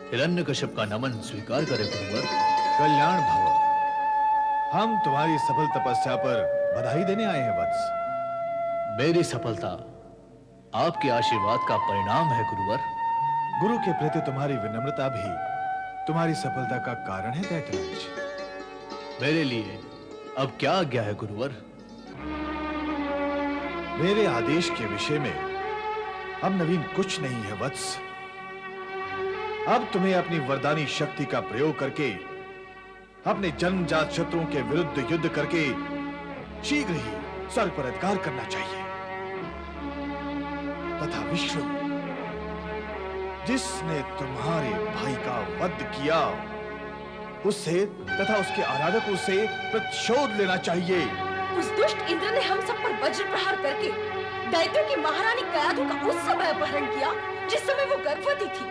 हिरण्यकश्यप का नमन स्वीकार करें गुरुवर। कल्याण भव। हम तुम्हारी सफल तपस्या पर बधाई देने आए हैं वत्स। मेरी सफलता आपके आशीर्वाद का परिणाम है गुरुवर। गुरु के प्रति तुम्हारी विनम्रता भी तुम्हारी सफलता का कारण है दैत्यराज। मेरे लिए अब क्या आज्ञा है गुरुवर? मेरे आदेश के विषय में अब नवीन कुछ नहीं है वत्स। अब तुम्हें अपनी वरदानी शक्ति का प्रयोग करके अपने जन्मजात शत्रुओं के विरुद्ध युद्ध करके शीघ्र ही स्वर्ग पर अधिकार करना चाहिए तथा विश्व जिसने तुम्हारे भाई का वध किया उससे तथा उसके आराधकों से प्रतिशोध लेना चाहिए। उस दुष्ट इंद्र ने हम सब पर वज्र प्रहार करके दैत्यों की महारानी कयाधु का उस समय अपहरण किया जिस समय वो गर्भवती थी।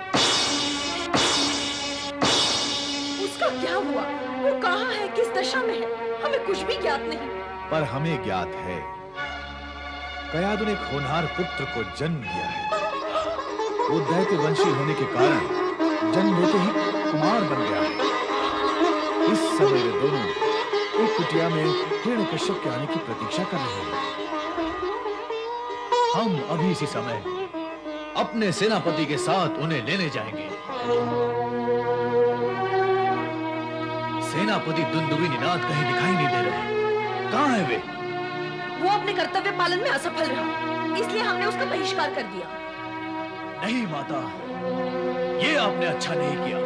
उसका क्या हुआ? वो कहाँ है? किस दशा में है? हमें कुछ भी ज्ञात नहीं। पर हमें ज्ञात है कयाधु ने एक होनहार पुत्र को जन्म दिया है। वो दैत्य वंशी होने के कारण जन्म लेते ही कुमार बन गया है। इस समय वे दोनों एक कुटिया में हिरण्यकश्यप के आने की प्रतीक्षा कर रहे हैं। हम अभी इसी समय अपने सेनापति के साथ उन्हें लेने जाएंगे। सेनापति दुंदुभी निनाद कहीं दिखाई नहीं दे रहे। कहाँ है वे? वो अपने कर्तव्य पालन में असफल रहा, इसलिए हमने उसका बहिष्कार कर दिया। नहीं माता, ये आपने अच्छा नहीं किया।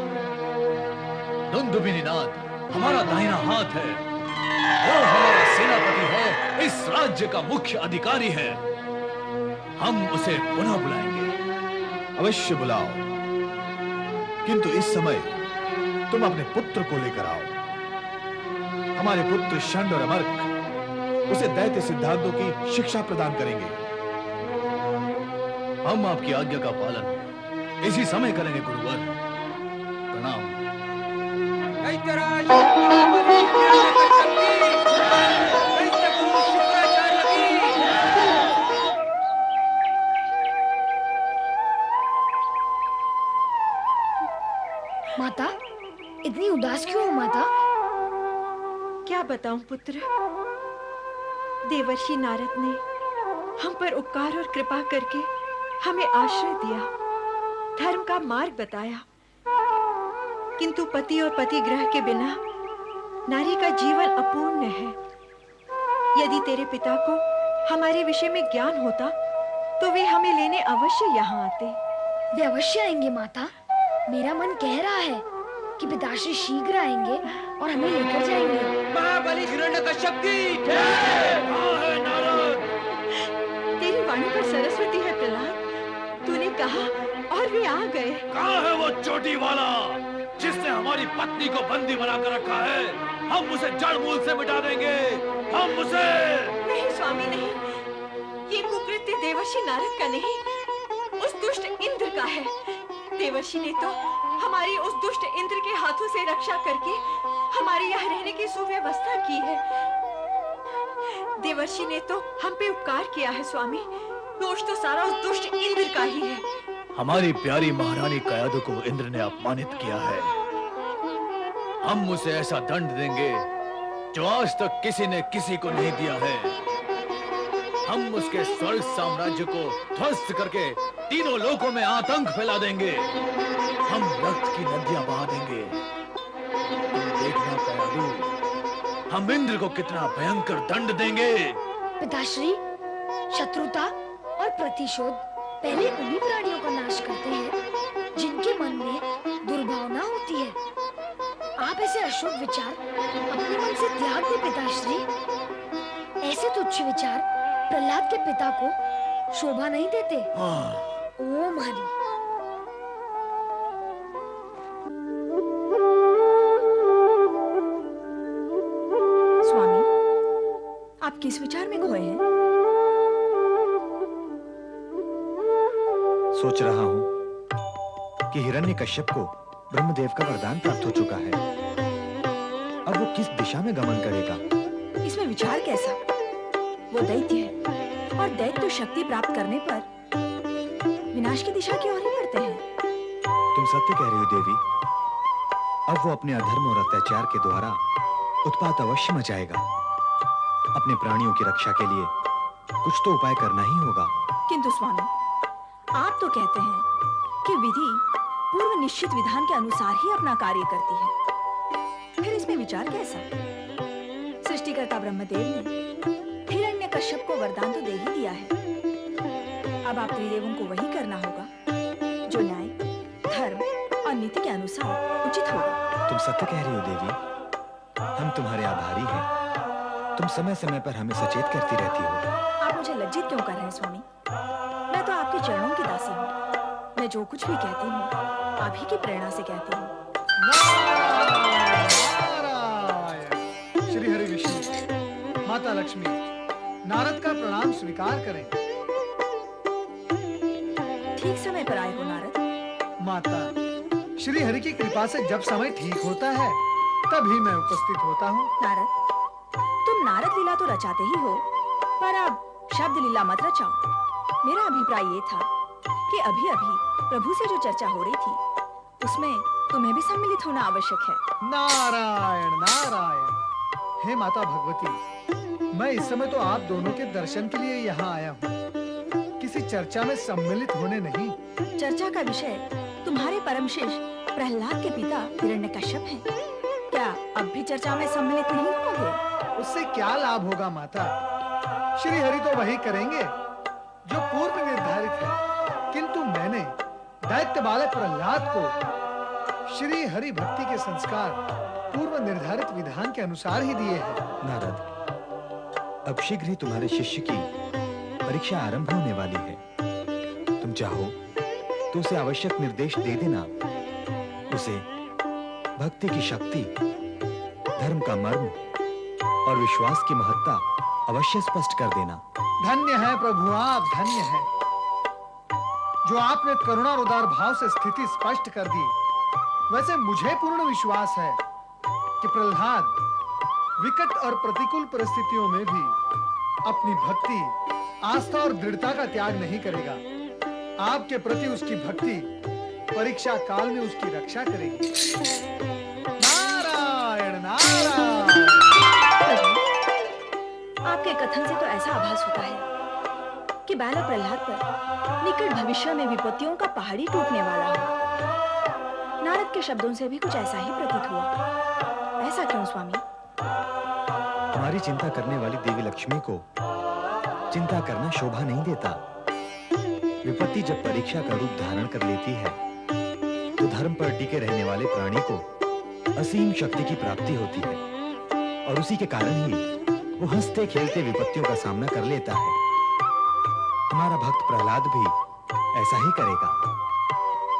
दुंदुभी निनाद हमारा दाहिना हाथ है। वो हमारा सेनापति है, इस राज्य का मुख्य अधिकारी है। हम उसे पुनः बुलाएंगे। अवश्य बुलाओ, किंतु इस समय तुम अपने पुत्र को लेकर आओ। हमारे पुत्र षंड और अमर्क उसे दैत्य सिद्धांतों की शिक्षा प्रदान करेंगे। हम आपकी आज्ञा का पालन इसी समय करेंगे गुरुवर। प्रणाम। माता, इतनी उदास क्यों हो माता? क्या बताऊं पुत्र, देवर्षि नारद ने हम पर उपकार और कृपा करके हमें आश्रय दिया, धर्म का मार्ग बताया, किंतु पति और पति ग्रह के बिना नारी का जीवन अपूर्ण है। यदि तेरे पिता को हमारे विषय में ज्ञान होता तो वे हमें लेने अवश्य यहाँ आते। वे अवश्य आएंगे माता। मेरा मन कह रहा है कि पिताश्री शीघ्र आएंगे और हमें लेकर जाएंगे। महाबली हिरण्यकश्यप की जय। नारद, तेरी वाणी पर सरस्वती है प्रहलाद। तूने कहा और वे आ गए। कहाँ है वो चोटी वाला जिसने हमारी पत्नी को बंदी बनाकर रखा है? हम उसे जड़ मूल से मिटा देंगे। हम उसे नहीं स्वामी, नहीं, ये कुकृत्य देवर्षि नारद का नहीं, उस दुष्ट इंद्र का है। देवर्षि ने तो हमारी उस दुष्ट इंद्र के हाथों से रक्षा करके हमारे यहाँ रहने की सुव्यवस्था की है। देवर्षि ने तो हम पे उपकार किया है स्वामी, दोष तो सारा उस दुष्ट इंद्र का ही है। हमारी प्यारी महारानी कयाधु को इंद्र ने अपमानित किया है। हम उसे ऐसा दंड देंगे जो आज तक किसी ने किसी को नहीं दिया है। हम उसके स्वर्ग साम्राज्य को ध्वस्त करके तीनों लोकों में आतंक फैला देंगे। हम रक्त की नदियां बहा देंगे। तुम देखना कयाधु, हम इंद्र को कितना भयंकर दंड देंगे। पिताश्री, शत्रुता और प्रतिशोध पहले उन्हीं प्राणियों का नाश करते हैं जिनके मन में दुर्भावना होती है। आप ऐसे अशुभ विचार अपने मन से त्याग दें पिताश्री। ऐसे तुच्छ विचार प्रहलाद के पिता को शोभा नहीं देते। ओम हरि। स्वामी, आप किस विचार में खोए हैं? सोच रहा हूं कि हिरण्यकश्यप को ब्रह्मदेव का वरदान प्राप्त हो चुका है। अब वो किस दिशा में गमन करेगा? इसमें विचार कैसा? वो दैत्य है और दैत्य शक्ति प्राप्त करने पर विनाश की दिशा की ओर ही बढ़ते हैं। तुम सत्य कह रही हो देवी। अब वो अपने अधर्म और अत्याचार के द्वारा उत्पात अवश्य मचाएगा। अपने प्राणियों की रक्षा के लिए कुछ तो उपाय करना ही होगा। किंतु स्वामी, आप तो कहते हैं कि विधि पूर्व निश्चित विधान के अनुसार ही अपना कार्य करती है, फिर इसमें विचार कैसा? सृष्टिकर्ता ब्रह्मदेव ने हिरण्यकश्यप को वरदान तो दे ही दिया है। अब आप त्रिदेवों को वही करना होगा जो न्याय, धर्म और नीति के अनुसार उचित होगा। तुम सत्य कह रही हो देवी। हम तुम्हारे आभारी हैं। तुम समय समय पर हमें सचेत करती रहती हो। आप मुझे लज्जित क्यों कर रहे हैं स्वामी? मैं तो आपके चरणों की दासी हूँ। मैं जो कुछ भी कहती हूँ आप ही की प्रेरणा से कहती हूँ। नारायण। श्री हरि विष्णु, माता लक्ष्मी, नारद का प्रणाम स्वीकार करें। ठीक समय पर आए हो नारद। माता, श्री हरि की कृपा से जब समय ठीक होता है तभी मैं उपस्थित होता हूँ। नारद, तुम नारद लीला तो रचाते ही हो, पर अब शब्द लीला मत रचाओ। मेरा अभिप्राय ये था कि अभी-अभी प्रभु से जो चर्चा हो रही थी उसमें तुम्हें भी सम्मिलित होना आवश्यक है। नारायण नारायण। हे माता भगवती, मैं इस समय तो आप दोनों के दर्शन के लिए यहाँ आया हूँ, किसी चर्चा में सम्मिलित होने नहीं। चर्चा का विषय तुम्हारे परम शिष्य प्रहलाद के पिता हिरण्यकश्यप हैं। क्या अब भी चर्चा में सम्मिलित नहीं होंगे? उससे क्या लाभ होगा माता? श्री हरि तो वही करेंगे जो पूर्व निर्धारित है, किंतु मैंने दैत्य बालक प्रहलाद को श्री हरि भक्ति के संस्कार पूर्व निर्धारित विधान के अनुसार ही दिए हैं। नारद, अब शीघ्र ही तुम्हारे शिष्य की परीक्षा आरंभ होने वाली है। तुम चाहो तो उसे आवश्यक निर्देश दे देना। उसे भक्ति की शक्ति, धर्म का मर्म और विश्वास की महत्ता अवश्य स्पष्ट कर देना। धन्य है प्रभु, आप धन्य हैं जो आपने करुणा और उदार भाव से स्थिति स्पष्ट कर दी। वैसे मुझे पूर्ण विश्वास है कि प्रहलाद विकट और प्रतिकूल परिस्थितियों में भी अपनी भक्ति, आस्था और दृढ़ता का त्याग नहीं करेगा। आपके प्रति उसकी भक्ति परीक्षा काल में उसकी रक्षा करेगी। नारायण नारायण। आपके कथन से तो ऐसा आभास होता है कि बालक प्रहलाद पर निकट भविष्य में विपत्तियों का पहाड़ी टूटने वाला है। नारद के शब्दों से भी कुछ ऐसा ही प्रतीत हुआ। ऐसा क्यों स्वामी? हमारी चिंता करने वाली देवी लक्ष्मी को चिंता करना शोभा नहीं देता। विपत्ति जब परीक्षा का रूप धारण कर लेती है तो धर्म पर टिके रहने वाले प्राणी को असीम शक्ति की प्राप्ति होती है और उसी के कारण ही वो हंसते खेलते विपत्तियों का सामना कर लेता है। हमारा भक्त प्रहलाद भी ऐसा ही करेगा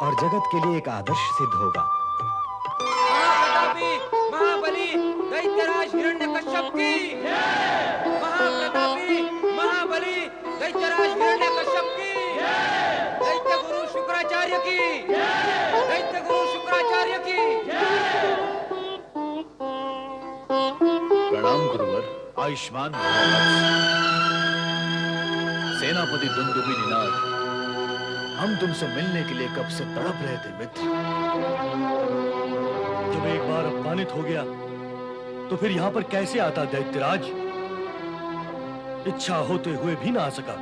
और जगत के लिए एक आदर्श सिद्ध होगा। महाप्रतापी महाबली दैत्यराज हिरण्यकश्यप की जय। महाप्रतापी महाबली दैत्यराज हिरण्यकश्यप की जय। दैत्य गुरु शुक्राचार्य की जय। दैत्य गुरु शुक्राचार्य की जय। प्रणाम गुरुवर। आयुष्मान सेनापति दुंदुभिनाथ, हम तुमसे मिलने के लिए कब से तड़प रहे थे मित्र। जब एक बार अपमानित हो गया तो फिर यहाँ पर कैसे आता दैत्यराज? इच्छा होते हुए भी ना आ सका,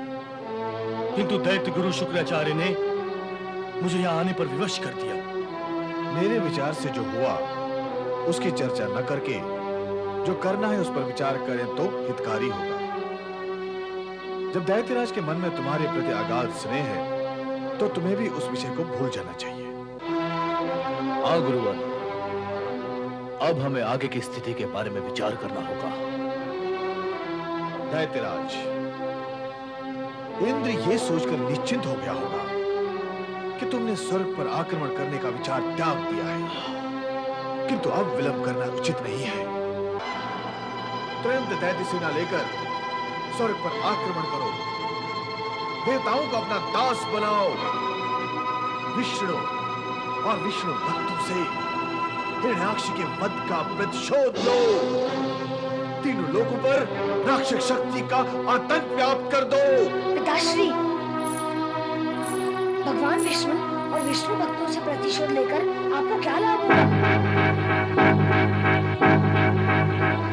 किंतु दैत्य गुरु शुक्राचार्य ने मुझे यहाँ आने पर विवश कर दिया। मेरे विचार से जो हुआ उसकी चर्चा न करके जो करना है उस पर विचार करें तो हितकारी होगा। जब दैत्यराज के मन में तुम्हारे प्रति अगाध स्नेह है तो तुम्हें भी उस विषय को भूल जाना चाहिए। हाँ गुरुवर, अब हमें आगे की स्थिति के बारे में विचार करना होगा। दैत्यराज, इंद्र ये सोचकर निश्चिंत हो गया होगा कि तुमने स्वर्ग पर आक्रमण करने का विचार त्याग दिया है, किंतु अब विलंब करना उचित नहीं है। तुरंत दैत्य सेना लेकर स्वर्ग पर आक्रमण करो, देवताओं को अपना दास बनाओ, विष्णु और विष्णु भक्तों से हिरण्याक्ष के वध का प्रतिशोध लो। तीनों लोगों पर राक्षस शक्ति का आतंक व्याप्त कर दो। पिताश्री, भगवान विष्णु और विष्णु भक्तों से प्रतिशोध लेकर आपको क्या लाभ होगा?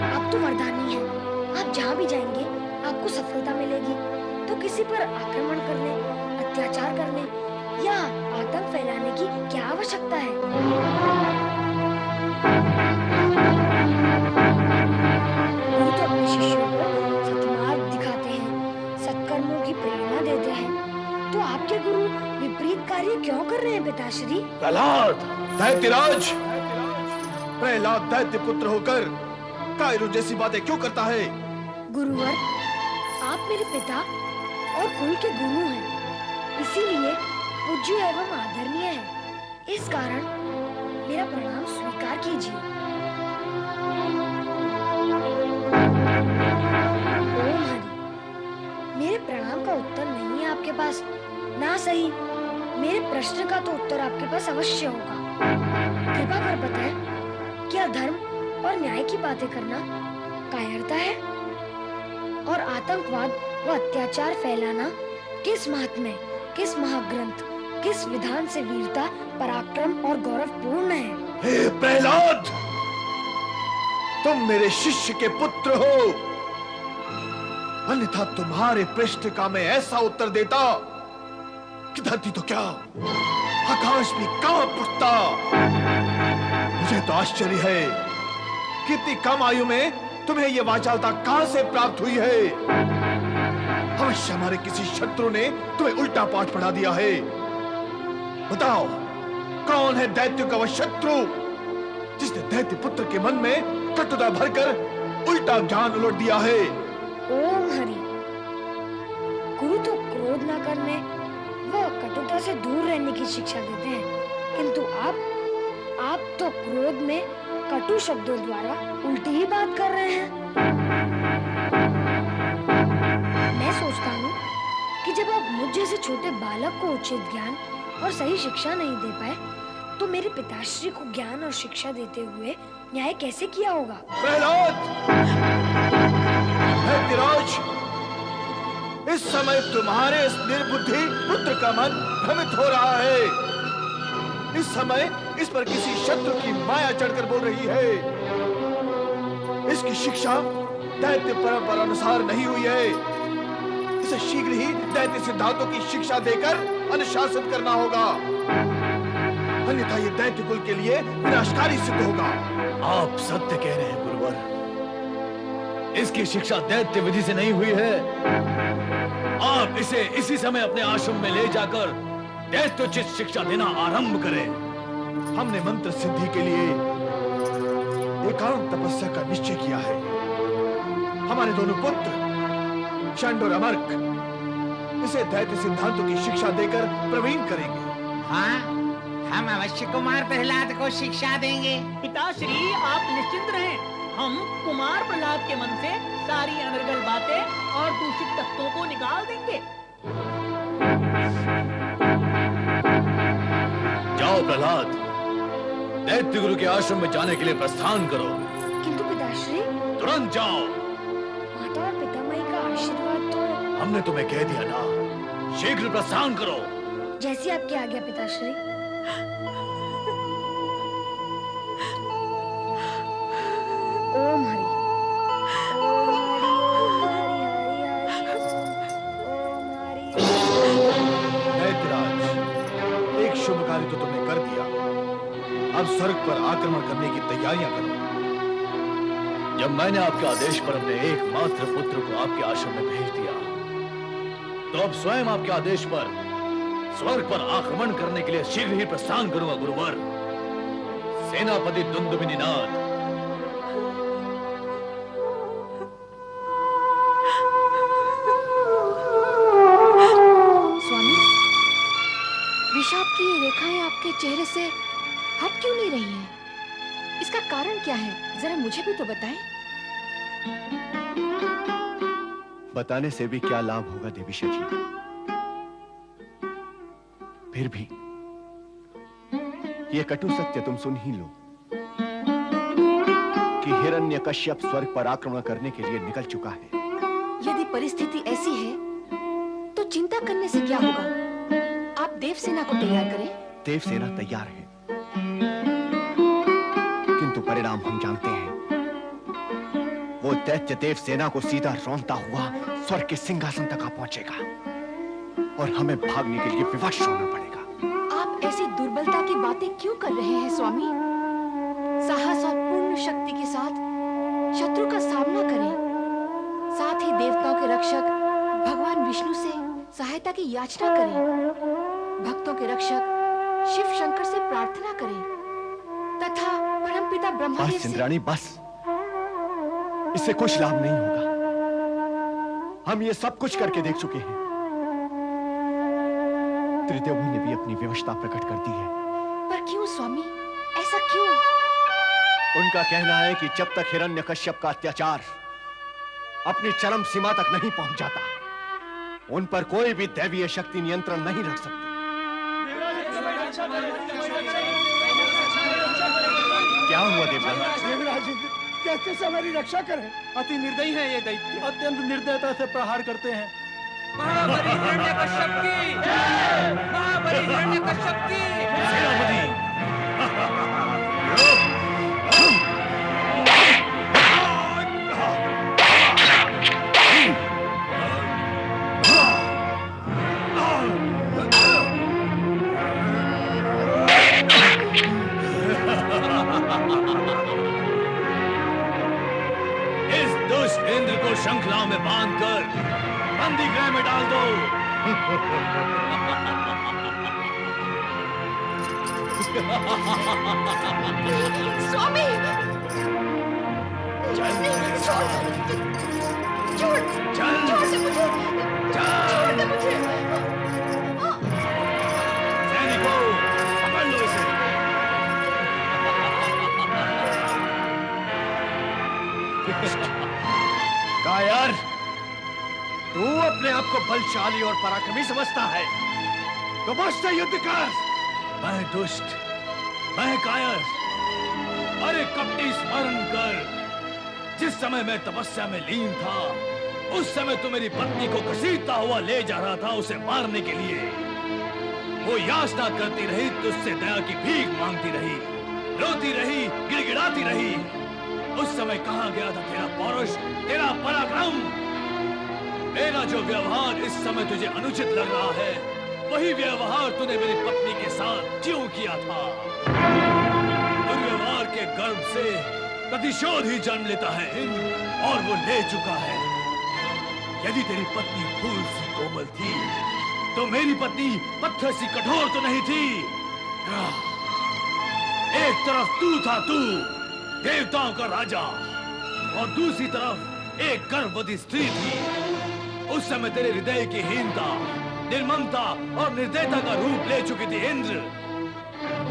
आप तो मर्दानी हैं। आप जहाँ भी जाएंगे आपको सफलता मिलेगी। तो किसी पर आक्रमण करने, अत्याचार करने या आतंक फैलाने की क्या आवश्यकता है? गुरु तो अपने शिष्यों को सत्मार्ग दिखाते हैं, सत्कर्मों की प्रेरणा देते हैं। तो आपके गुरु विपरीत कार्य क्यों कर रहे हैं पिताश्री? प्रहलाद, दैत्यराज, प्रहलाद दैत्य पुत्र होकर कायरू जैसी बातें क्यों करता है? गुरुवर, आप मेरे पिता और कुल के गुरु हैं, इसीलिए पूज्य एवं आदरणीय हैं। इस कारण मेरा प्रणाम स्वीकार कीजिए। ओम हरि। मेरे प्रणाम का उत्तर नहीं है आपके पास, ना सही मेरे प्रश्न का तो उत्तर आपके पास अवश्य होगा। कृपा कर बताएं, क्या धर्म और न्याय की बातें करना कायरता है? और आतंकवाद व अत्याचार फैलाना किस महात्म्य, किस महाग्रंथ, किस विधान से वीरता, पराक्रम और गौरवपूर्ण है? हे प्रहलाद, तुम मेरे शिष्य के पुत्र हो, अन्यथा तुम्हारे प्रश्न का मैं ऐसा उत्तर देता कि धरती तो क्या, आकाश भी कांप उठता। मुझे तो आश्चर्य है कि इतनी कम आयु में तुम्हें यह वाचालता कहां से प्राप्त हुई है? अवश्य हमारे किसी शत्रु ने तुम्हें उल्टा पाठ पढ़ा दिया है। बताओ, कौन है दैत्य का वह शत्रु जिसने दैत्य पुत्र के मन में कटुता भरकर उल्टा ज्ञान उलट दिया है? ओम हरि। गुरु तो क्रोध न करने व कटुता से दूर रहने की शिक्षा देते हैं, किंतु आप तो क्रोध में कटु शब्दों द्वारा उल्टी ही बात कर रहे हैं। मैं सोचता हूँ कि जब आप मुझ जैसे छोटे बालक को उचित ज्ञान और सही शिक्षा नहीं दे पाए, तो मेरे पिताश्री को ज्ञान और शिक्षा देते हुए न्याय कैसे किया होगा? प्रहलाद, दैत्यराज, इस समय तुम्हारे इस निर्बुद्धि पुत्र का मन भ्रमित हो रहा है। इस समय इस पर किसी शत्रु की माया चढ़कर बोल रही है। इसकी शिक्षा दैत्य परंपरा अनुसार नहीं हुई है। इसे शीघ्र ही दैत्य सिद्धांतों की शिक्षा देकर अनुशासित करना होगा, अन्यथा ये दैत्य कुल के लिए विनाशकारी सिद्ध होगा। आप सत्य कह रहे हैं गुरुवर, इसकी शिक्षा दैत्य विधि से नहीं हुई है। आप इसे इसी समय अपने आश्रम में ले जाकर दैत्योचित शिक्षा देना आरंभ करें। हमने मंत्र सिद्धि के लिए एकांत तपस्या का निश्चय किया है। हमारे दोनों पुत्र चंड और अमर्क इसे दैत्य सिद्धांतों की शिक्षा देकर प्रवीण करेंगे। हाँ, हम अवश्य कुमार प्रहलाद को शिक्षा देंगे। पिताश्री, आप निश्चिंत रहें, हम कुमार प्रहलाद के मन से सारी अनर्गल बातें और दूषित तत्वों को निकाल देंगे। जाओ प्रहलाद, दैत्य गुरु के आश्रम में जाने के लिए प्रस्थान करो। किंतु पिताश्री, तुरंत जाओ। माता और पितामही का आशीर्वाद तो। हमने तुम्हें कह दिया ना, शीघ्र प्रस्थान करो। जैसी आपकी आज्ञा पिताश्री। ओम हरि। ओम हरि, ओम हरि, हरि हरि, ओम हरि। दैत्यराज, एक शुभ कार्य तो तुमने कर दिया, अब स्वर्ग पर आक्रमण करने की तैयारियां करो। जब मैंने आपके आदेश पर अपने एकमात्र पुत्र को आपके आश्रम में भेज दिया, तो अब स्वयं आपके आदेश पर स्वर्ग पर आक्रमण करने के लिए शीघ्र ही प्रस्थान करूंगा गुरुवर। सेनापति दुंदुभिनिनाद। स्वामी, विषाद की ये रेखाएं आपके चेहरे से हट क्यों नहीं रही हैं? इसका कारण क्या है? जरा मुझे भी तो बताएं। बताने से भी क्या लाभ होगा देवी शची? फिर भी ये कटु सत्य तुम सुन ही लो कि हिरण्यकश्यप स्वर्ग पर आक्रमण करने के लिए निकल चुका है। यदि परिस्थिति ऐसी है तो चिंता करने से क्या होगा? आप देवसेना को तैयार करें देवसेना तैयार है, किंतु परिणाम हम जानते हैं। वो दैत्य देवसेना को सीधा रौंदता हुआ स्वर्ग के सिंहासन तक आ पहुंचेगा और हमें भागने के लिए विवश होना पड़ेगा। आप ऐसी दुर्बलता की बातें क्यों कर रहे हैं स्वामी? साहस और पूर्ण शक्ति के साथ शत्रु का सामना करें। साथ ही देवताओं के रक्षक भगवान विष्णु से सहायता की याचना करें। भक्तों के रक्षक शिव शंकर से प्रार्थना करें तथा परमपिता ब्रह्मदेव बस से। इंद्राणी बस, इससे कुछ लाभ नहीं होगा। हम ये सब कुछ करके देख चुके हैं। त्रिदेवों ने भी अपनी विवशता प्रकट कर दी है। पर क्यों स्वामी, ऐसा क्यों? उनका कहना है कि जब तक हिरण्यकश्यप का अत्याचार अपनी चरम सीमा तक नहीं पहुंच जाता, उन पर कोई भी दैवीय शक्ति नियंत्रण नहीं रख सकती। क्या हुआ देवराज? देवराज इंद्र कहते से हमारी रक्षा करें। अति निर्दयी है ये दैत्य। अत्यंत निर्दयता से प्रहार करते हैं। महाबली हिरण्यकश्यप की जय! महाबली हिरण्यकश्यप की सेनापति इस दुष्ट इंद्र को श्रृंखला में बांधकर बंदी गृह में डाल दो। स्वामी! छोड़ चल दे मुझे! छोड़ दे मुझे! सैनिकों, पकड़ लो इसे। कायर, तू अपने आप को बलशाली और पराक्रमी समझता है, तो मुझसे युद्ध कर। मैं दुष्ट, मैं कायर। अरे कपटी, स्मरण कर, जिस समय मैं तपस्या में लीन था, उस समय तू मेरी पत्नी को घसीटता हुआ ले जा रहा था उसे मारने के लिए। वो याचना करती रही, तुझसे दया की भीख मांगती रही, रोती रही, गिड़गिड़ाती रही। उस समय कहां गया था तेरा पौरुष, तेरा पराक्रम? मेरा जो व्यवहार इस समय तुझे अनुचित लग रहा है, वही व्यवहार तूने मेरी पत्नी के साथ क्यों किया था? दुर्व्यवहार के गर्भ से प्रतिशोध ही जन्म लेता है इंद्र, और वो ले चुका है। यदि तेरी पत्नी फूल सी कोमल थी, तो मेरी पत्नी पत्थर सी कठोर तो नहीं थी। एक तरफ तू था, तू देवताओं का राजा, और दूसरी तरफ एक गर्भवती स्त्री थी। उस समय तेरे हृदय की हीनता, निर्ममता और निर्दयता का रूप ले चुकी थी इंद्र।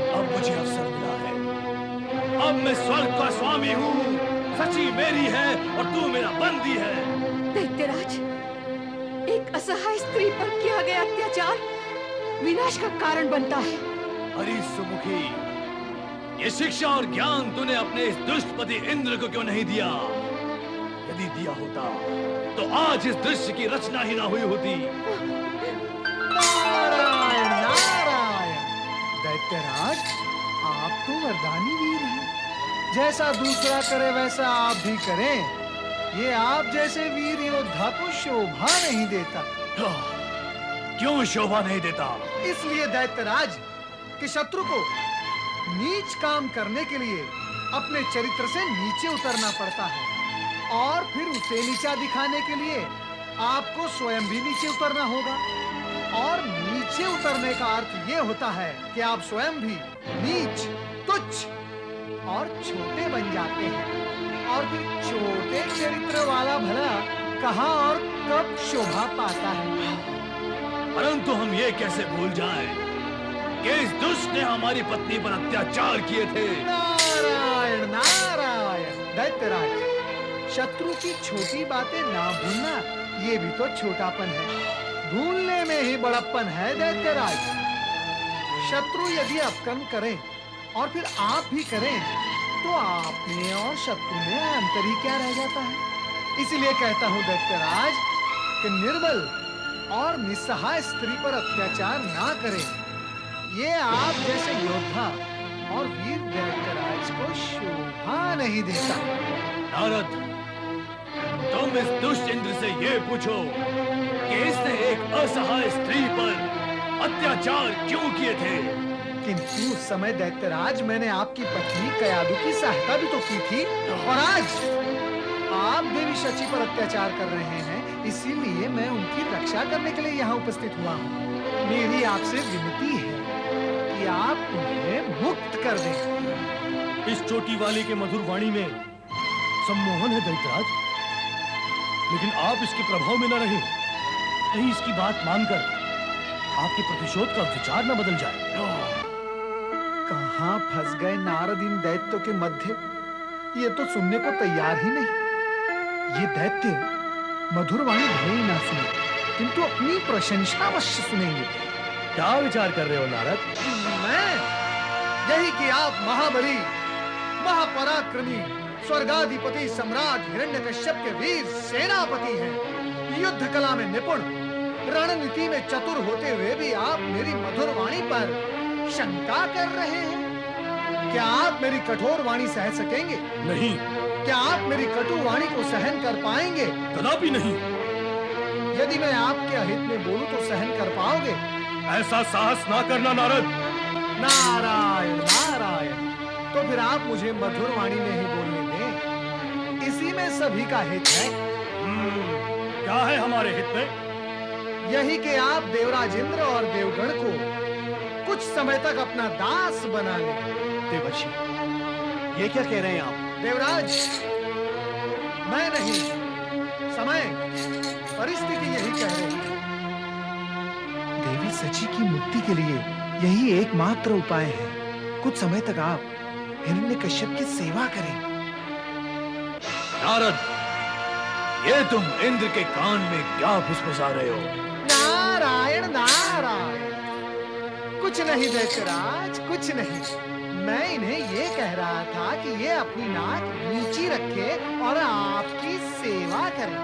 अब मुझे अवसर मिला है, अब मैं स्वर्ग का स्वामी हूँ। सची मेरी है और तू मेरा बंदी है। दैत्यराज, एक असहाय स्त्री पर किया गया अत्याचार विनाश का कारण बनता है। हरि सुमुखी, ये शिक्षा और ज्ञान तूने अपने इस दुष्टपति इंद्र को क्यों नहीं दिया? यदि दिया होता तो आज इस दृश्य की रचना ही ना हुई होती। नारायण नारायण। दैत्यराज, आप तो वरदानी वीर हैं। जैसा दूसरा करे वैसा आप भी करें। ये आप जैसे वीर योद्धा को शोभा नहीं देता। क्यों शोभा नहीं देता? इसलिए दैत्यराज कि शत्रु को नीच काम करने के लिए अपने चरित्र से नीचे उतरना पड़ता है, और फिर उसे नीचा दिखाने के लिए आपको स्वयं भी नीचे उतरना होगा। और नीचे उतरने का अर्थ ये होता है कि आप स्वयं भी नीच, तुच्छ और छोटे बन जाते हैं। और फिर छोटे चरित्र वाला भला कहाँ और कब शोभा पाता है? परंतु हम ये कैसे भूल जाएं कि इस दुष्ट ने हमारी पत्नी पर अत्याचार किए थे। नारायण नारायण। दैत्यराज, शत्रु की छोटी बातें ना भूलना, ये भी तो छोटापन है। भूलने में ही बड़प्पन है दैत्यराज। शत्रु यदि अपकर्म करे और फिर आप भी करें, तो आप में और शत्रु में अंतर ही क्या रह जाता है? इसलिए कहता हूं दैत्यराज कि निर्बल और निस्सहाय स्त्री पर अत्याचार ना करें। ये आप जैसे योद्धा और वीर दैत्यराज को शोभा नहीं देता। नारद, तुम इस दुष्ट इंद्र से ये पूछो कि इसने एक असहाय स्त्री पर अत्याचार क्यों किए थे। किंतु उस समय दैत्यराज मैंने आपकी पत्नी कयादु की सहायता भी तो की थी, और आज आप देवी शची पर अत्याचार कर रहे हैं, इसीलिए मैं उनकी रक्षा करने के लिए यहाँ उपस्थित हुआ हूँ। मेरी आपसे विनती है कि आप उन्हें मुक्त कर दें। इस चोटी वाले के मधुर वाणी में सम्मोहन है दैत्यराज, लेकिन आप इसके प्रभाव में न रहे। कहीं इसकी बात मानकर आपके प्रतिशोध का विचार न बदल जाए। कहाँ फंस गए नारद इन दैत्यों के मध्य, ये तो सुनने को तैयार ही नहीं। ये दैत्य मधुर वाणी भले ही ना सुने, किंतु अपनी प्रशंसा अवश्य सुनेंगे। क्या विचार कर रहे हो नारद? मैं यही कि आप महाबली, महापराक्रमी, स्वर्गाधिपति सम्राट हिरण्यकश्यप के वीर सेनापति हैं, युद्ध कला में निपुण, रणनीति में चतुर होते हुए भी आप मेरी मधुर वाणी पर शंका कर रहे हैं। क्या आप मेरी कठोर वाणी सह सकेंगे? नहीं। क्या आप मेरी कटु वाणी को सहन कर पाएंगे? कदापि नहीं। यदि मैं आपके अहित में बोलूं तो सहन कर पाओगे? ऐसा साहस ना करना नारद। नारायण नारायण, तो फिर आप मुझे मधुर वाणी में ही बोलने दें, इसी में सभी का हित है। क्या है हमारे हित में? यही कि आप देवराज इंद्र और देवगण को कुछ समय तक अपना दास बना लें। देवर्षि, ये क्या कह रहे हैं आप? देवराज, मैं नहीं, समय परिस्थिति यही कह रही है। देवी सची की मुक्ति के लिए यही एकमात्र उपाय है। कुछ समय तक आप हिरण्यकश्यप की सेवा करें। नारद, ये तुम इंद्र के कान में क्या फुसफुसा रहे हो? नारायण नारायण, कुछ नहीं दैत्यराज, कुछ नहीं। मैं इन्हें ये कह रहा था कि ये अपनी नाक नीची रखे और आपकी सेवा करे।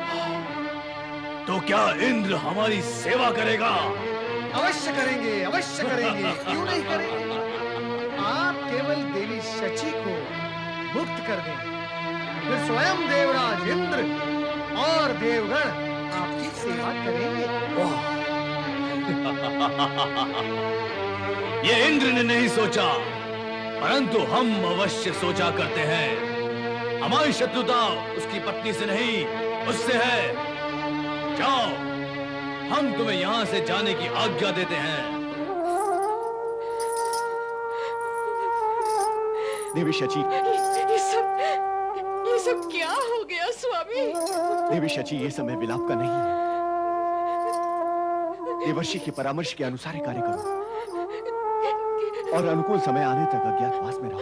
तो क्या इंद्र हमारी सेवा करेगा? अवश्य करेंगे, अवश्य करेंगे, क्यों नहीं करेंगे। आप केवल देवी शची को मुक्त कर दें, फिर स्वयं देवराज इंद्र और देवगण आपकी सेवा करेंगे। ये इंद्र ने नहीं सोचा, परंतु हम अवश्य सोचा करते हैं। हमारी शत्रुता उसकी पत्नी से नहीं, उससे है। जाओ, हम तुम्हें यहाँ से जाने की आज्ञा देते हैं। देवी शची, ये सब क्या हो गया स्वामी? देवी शची, ये समय विलाप का नहीं है। देवर्षि के परामर्श के अनुसार ही कार्य करो और अनुकूल समय आने तक अज्ञातवास में रहो।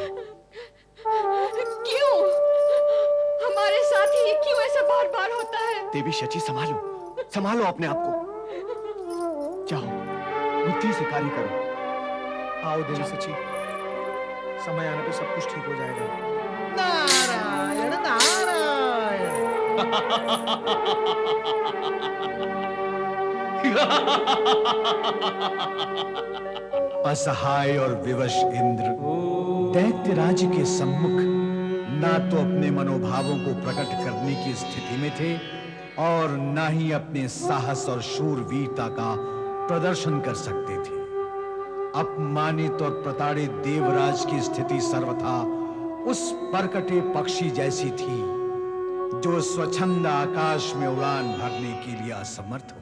क्यों? हमारे साथ ही क्यों ऐसा बार बार होता है? देवी शची, संभालो, संभालो अपने आप को। जाओ, बुद्धि से कार्य करो। आओ देवी सची, समय आने पे सब कुछ ठीक हो जाएगा। नारायण नारायण। असहाय और विवश इंद्र दैत्य राज्य के सम्मुख ना तो अपने मनोभावों को प्रकट करने की स्थिति में थे और ना ही अपने साहस और शूरवीरता का प्रदर्शन कर सकते थे। अपमानित और प्रताड़ित देवराज की स्थिति सर्वथा उस परकटे पक्षी जैसी थी जो स्वच्छंद आकाश में उड़ान भरने के लिए असमर्थ हो।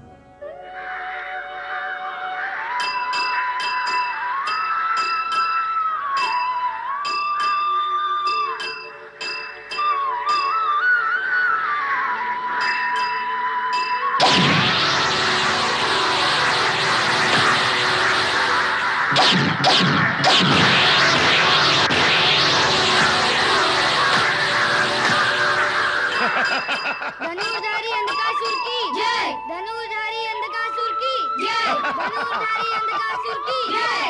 धनुर्धारी अंधकासुर की जय। धनुर्धारी अंधकासुर की जय। धनुर्धारी अंधकासुर की जय।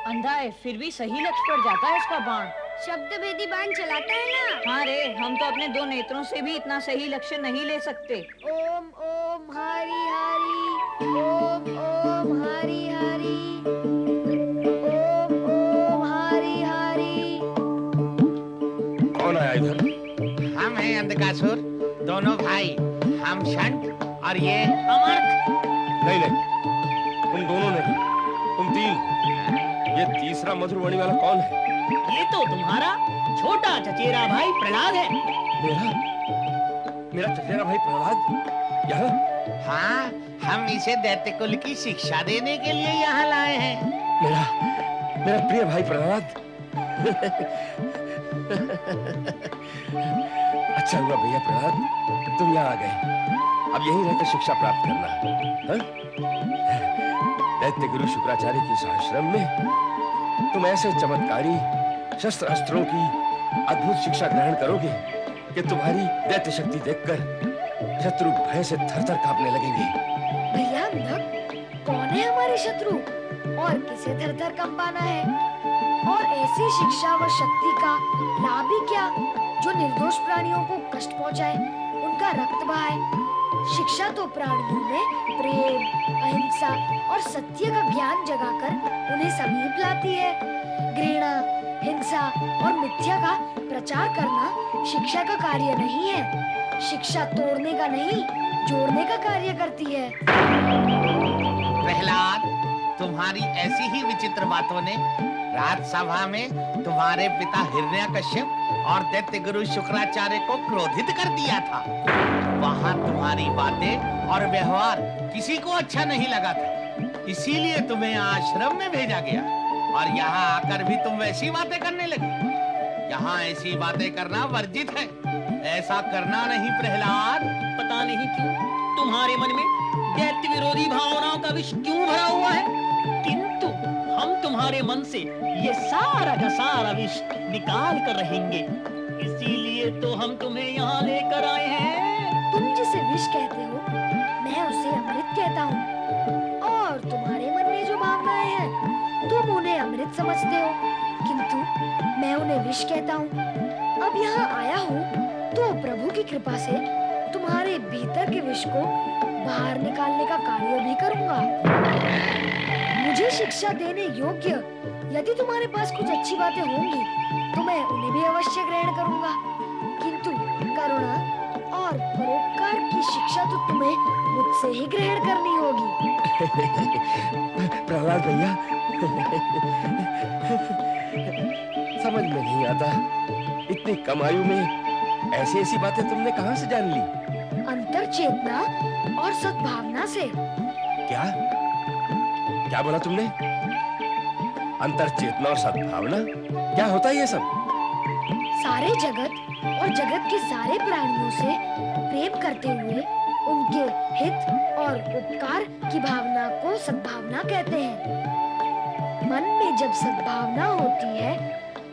अंधा है फिर भी सही लक्ष्य पर जाता है उसका बाण। शब्द भेदी बाण चलाता है ना। हाँ रे, हम तो अपने 2 नेत्रों से भी इतना सही लक्ष्य नहीं ले सकते। ओम ओम हरि हरि, ओम ओम हरि हरि। कौन आया इधर? हम हैं अंधकासुर, दोनों भाई। हम शंख और ये अमर्क। नहीं नहीं, तुम दोनों नहीं, तुम तीन। ये तीसरा मधुरवाणी वाला कौन है? ये तो तुम्हारा छोटा चचेरा भाई प्रहलाद है। मेरा मेरा चचेरा भाई प्रहलाद यहाँ? हाँ, हम इसे दैत्य कुल की शिक्षा देने के लिए यहाँ लाए हैं। मेरा मेरा प्रिय भाई प्रहलाद। अच्छा हुआ भैया प्रहलाद, तुम यहाँ आ गए। अब यहीं रहकर शिक्षा प्राप्त करना। हाँ? दैत्य गुरु शुक्राचार्य की इस आश्रम में तुम ऐसे चमत्कारी शस्त्र अस्त्रों की अद्भुत शिक्षा ग्रहण करोगे कि तुम्हारी दैत्य शक्ति देखकर शत्रु भय से थरथर कांपने लगेंगे। भैया अंधक, कौन है हमारे शत्रु और किसे थरथर कंपाना है? और ऐसी शिक्षा व शक्ति का लाभ भी क्या जो निर्दोष प्राणियों को कष्ट पहुंचाए, उनका रक्त बहाए? शिक्षा तो प्राणियों में प्रेम, अहिंसा और सत्य का ज्ञान जगाकर उन्हें समीप लाती है। घृणा, हिंसा और मिथ्या का प्रचार करना शिक्षा का कार्य नहीं है। शिक्षा तोड़ने का नहीं, जोड़ने का कार्य करती है। प्रहलाद, तुम्हारी ऐसी ही विचित्र बातों ने राजसभा में तुम्हारे पिता हिरण्यकश्यप और दैत्य गुरु शुक्राचार्य को क्रोधित कर दिया था। वहाँ तुम्हारी बातें और व्यवहार किसी को अच्छा नहीं लगा था, इसीलिए तुम्हें आश्रम में भेजा गया। और यहाँ आकर भी तुम वैसी बातें करने लगे। यहाँ ऐसी बातें करना वर्जित है, ऐसा करना नहीं प्रहलाद। पता नहीं क्यों तुम्हारे मन में दैत्य विरोधी भावनाओं का विष क्यों भरा हुआ है, किंतु हम तुम्हारे मन से ये सारा का सारा विष निकाल कर रहेंगे। इसीलिए तो हम तुम्हें यहाँ लेकर आए हैं। तुम जिसे विष कहते हो, मैं उसे अमृत कहता हूँ। और तुम्हारे मन में जो भावनाएं हैं, तुम उन्हें अमृत समझते हो, किंतु मैं उन्हें विष कहता हूँ। अब यहाँ आया हूँ तो प्रभु की कृपा से तुम्हारे भीतर के विष को बाहर निकालने का कार्य भी करूँगा। मुझे शिक्षा देने योग्य यदि तुम्हारे पास कुछ अच्छी बातें होंगी तो मैं उन्हें भी अवश्य ग्रहण करूँगा, किंतु करुणा और परोपकार की शिक्षा तो तुम्हें मुझसे ही ग्रहण करनी होगी। प्रहलाद भैया, समझ में नहीं आता, इतनी कम आयु में ऐसी ऐसी बातें तुमने कहां से जान ली? अंतर चेतना और सद्भावना से। क्या क्या बोला तुमने? अंतर चेतना और सद्भावना, क्या होता है ये सब? सारे जगत और जगत के सारे प्राणियों से प्रेम करते हुए उनके हित और उपकार की भावना को सद्भावना कहते हैं। मन में जब सद्भावना होती है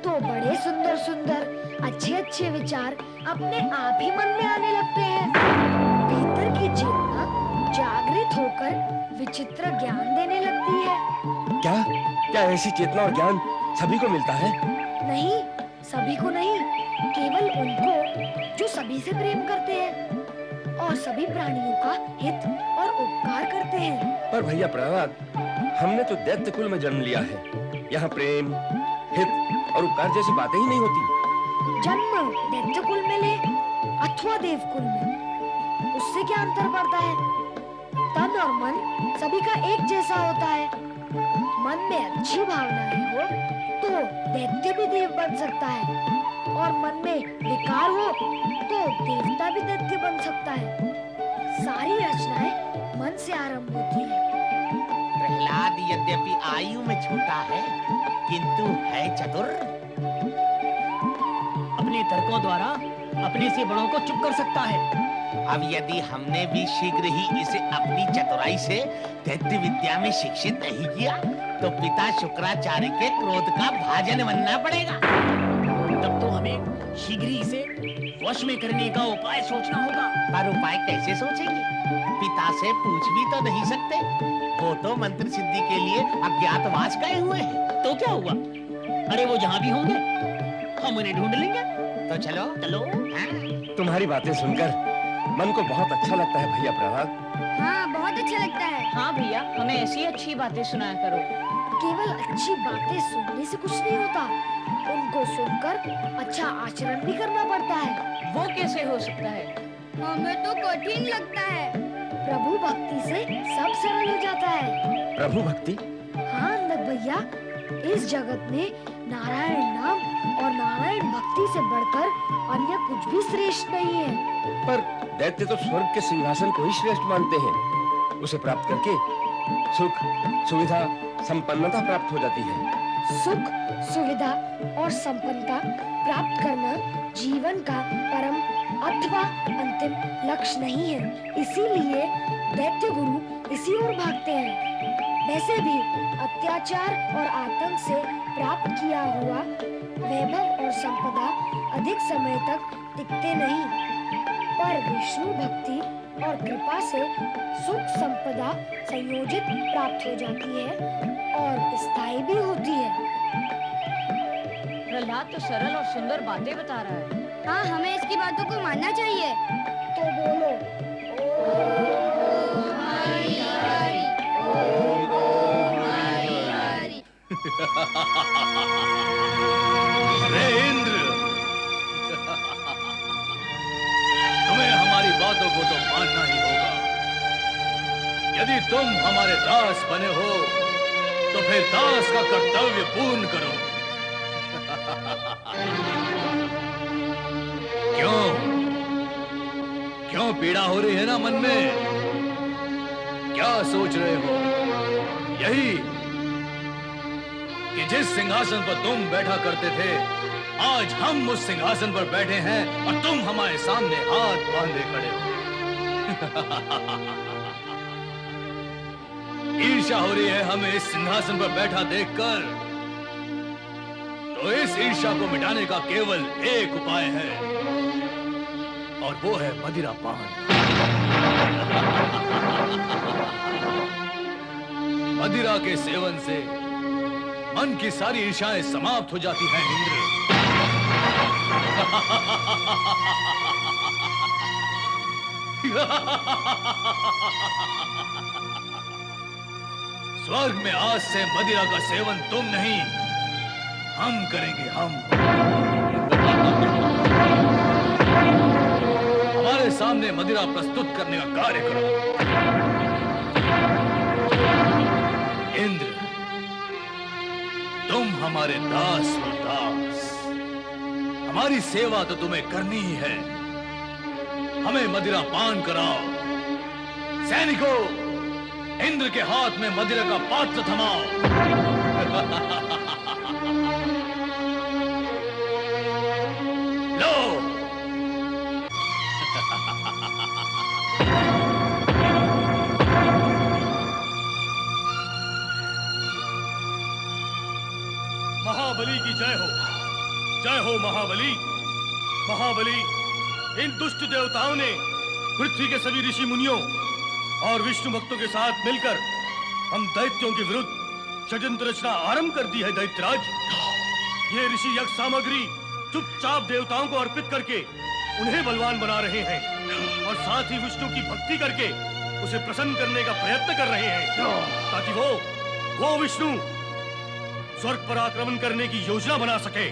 तो बड़े सुंदर सुंदर अच्छे अच्छे विचार अपने आप ही मन में आने लगते हैं। भीतर की चेतना जागृत होकर विचित्र ज्ञान देने लगती है। क्या क्या ऐसी चेतना और ज्ञान सभी को मिलता है? नहीं, सभी को नहीं, केवल उनको जो सभी से प्रेम करते हैं और सभी प्राणियों का हित और उपकार करते हैं। पर भैया प्रहलाद, हमने तो दैत्य कुल में जन्म लिया है, यहाँ प्रेम, हित और उपकार जैसी बातें ही नहीं होती। जन्म दैत्य कुल में ले अथवा देव कुल में, उससे क्या अंतर पड़ता है? तन और मन सभी का एक जैसा होता है। मन में अच्छी भावनाएं हो तो दैत्य भी देव बन सकता है, और मन में विकार हो तो देवता भी दैत्य बन सकता है। सारी रचनाएं मन से आरंभ होती है। प्रहलाद यद्यपि आयु में छोटा है, किंतु है चतुर। अपने तर्कों द्वारा अपने से बड़ों को चुप कर सकता है। अब यदि हमने भी शीघ्र ही इसे अपनी चतुराई से दैत्य विद्या में शिक्षित नहीं किया तो पिता शुक्राचार्य के क्रोध का भाजन बनना पड़ेगा। तब तो हमें शीघ्र ही इसे वश में करने का उपाय सोचना होगा। पर उपाय कैसे सोचेंगे? पिता से पूछ भी तो नहीं सकते, वो तो मंत्र सिद्धि के लिए अज्ञातवास गए हुए हैं। तो क्या हुआ? अरे वो जहाँ भी होंगे हम उन्हें ढूंढ लेंगे। तो चलो चलो। हाँ? तुम्हारी बातें सुनकर मन को बहुत अच्छा लगता है भैया प्रहलाद। हाँ, बहुत अच्छा लगता है। हाँ भैया, हमें ऐसी अच्छी बातें सुनाया करो। केवल अच्छी बातें सुनने से कुछ नहीं होता, उन उनको सुनकर अच्छा आचरण भी करना पड़ता है। वो कैसे हो सकता है? हमें तो कठिन लगता है। प्रभु भक्ति से सब सरल हो जाता है। प्रभु भक्ति? हाँ नंद भैया, इस जगत में नारायण नाम और नारायण भक्ति से बढ़कर अन्य कुछ भी श्रेष्ठ नहीं है। पर दैत्य तो स्वर्ग के सिंहासन को ही श्रेष्ठ मानते हैं। उसे प्राप्त करके सुख, सुविधा, संपन्नता प्राप्त हो जाती है। सुख, सुविधा और संपन्नता प्राप्त करना जीवन का परम अथवा अंतिम लक्ष्य नहीं है। इसीलिए दैत्य गुरु इसी ओर भागते हैं। वैसे भी अत्याचार और आतंक से प्राप्त किया हुआ वैभव और संपदा अधिक समय तक टिकते नहीं, पर विष्णु भक्ति और कृपा से सुख संपदा संयोजित प्राप्त हो जाती है और स्थायी भी होती है। प्रहलाद तो सरल और सुंदर बातें बता रहा है। हाँ, हमें इसकी बातों को मानना चाहिए। तो बोलो। अरे इंद्र, तुम्हें हमारी बातों को तो मानना ही होगा। यदि तुम हमारे दास बने हो तो फिर दास का कर्तव्य पूर्ण करो। क्यों पीड़ा हो रही है ना मन में? क्या सोच रहे हो? यही कि जिस सिंहासन पर तुम बैठा करते थे, आज हम उस सिंहासन पर बैठे हैं और तुम हमारे सामने हाथ बांधे खड़े हो। ईर्ष्या हो रही है हमें इस सिंहासन पर बैठा देखकर। तो इस ईर्ष्या को मिटाने का केवल एक उपाय है, और वो है मदिरा पान। मदिरा के सेवन से मन की सारी ईर्ष्याएं समाप्त हो जाती हैं इंद्र। स्वर्ग में आज से मदिरा का सेवन तुम नहीं, हम करेंगे। हम हमारे सामने मदिरा प्रस्तुत करने का कार्य करो। इंद्र, तुम हमारे दास हो दास। हमारी सेवा तो तुम्हें करनी ही है। हमें मदिरा पान कराओ। सैनिकों, इंद्र के हाथ में मदिरा का पात्र थमाओ। लो। महाबली की जय हो। जय हो महाबली। महाबली, इन दुष्ट देवताओं ने पृथ्वी के सभी ऋषि मुनियों और विष्णु भक्तों के साथ मिलकर हम दैत्यों के विरुद्ध षड्यंत्र रचना आरंभ कर दी है। दैत्यराज, ये ऋषि यज्ञ सामग्री चुपचाप देवताओं को अर्पित करके उन्हें बलवान बना रहे हैं और साथ ही विष्णु की भक्ति करके उसे प्रसन्न करने का प्रयत्न कर रहे हैं, ताकि वो विष्णु स्वर्ग पर आक्रमण करने की योजना बना सके।